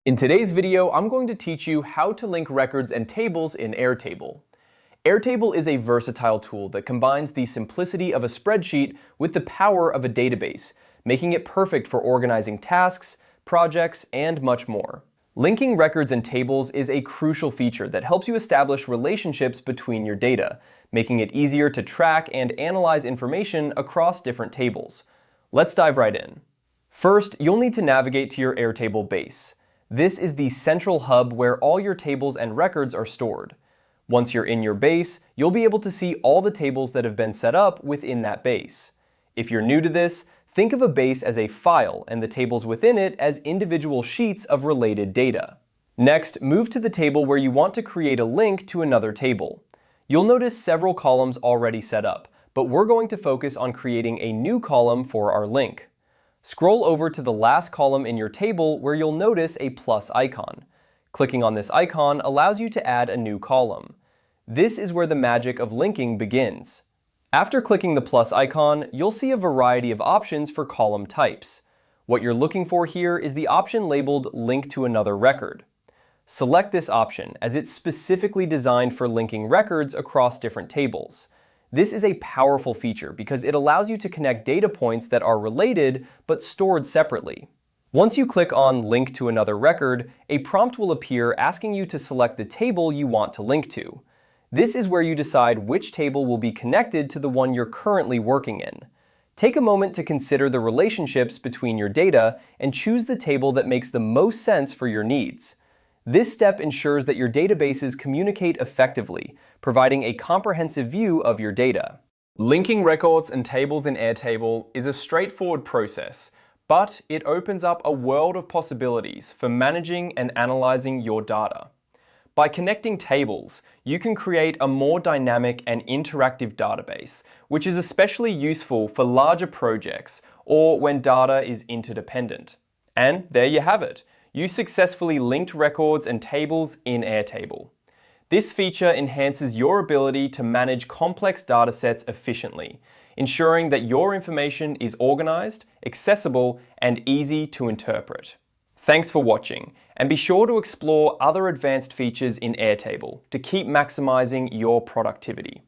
In today's video, I'm going to teach you how to link records and tables in Airtable. Airtable is a versatile tool that combines the simplicity of a spreadsheet with the power of a database, making it perfect for organizing tasks, projects, and much more. Linking records and tables is a crucial feature that helps you establish relationships between your data, making it easier to track and analyze information across different tables. Let's dive right in. First, you'll need to navigate to your Airtable base. This is the central hub where all your tables and records are stored. Once you're in your base, you'll be able to see all the tables that have been set up within that base. If you're new to this, think of a base as a file and the tables within it as individual sheets of related data. Next, move to the table where you want to create a link to another table. You'll notice several columns already set up, but we're going to focus on creating a new column for our link. Scroll over to the last column in your table where you'll notice a plus icon. Clicking on this icon allows you to add a new column. This is where the magic of linking begins. After clicking the plus icon, you'll see a variety of options for column types. What you're looking for here is the option labeled Link to Another Record. Select this option as it's specifically designed for linking records across different tables. This is a powerful feature because it allows you to connect data points that are related but stored separately. Once you click on Link to Another Record, a prompt will appear asking you to select the table you want to link to. This is where you decide which table will be connected to the one you're currently working in. Take a moment to consider the relationships between your data and choose the table that makes the most sense for your needs. This step ensures that your databases communicate effectively, providing a comprehensive view of your data. Linking records and tables in Airtable is a straightforward process, but it opens up a world of possibilities for managing and analyzing your data. By connecting tables, you can create a more dynamic and interactive database, which is especially useful for larger projects or when data is interdependent. And there you have it. You successfully linked records and tables in Airtable. This feature enhances your ability to manage complex datasets efficiently, ensuring that your information is organized, accessible, and easy to interpret. Thanks for watching, and be sure to explore other advanced features in Airtable to keep maximizing your productivity.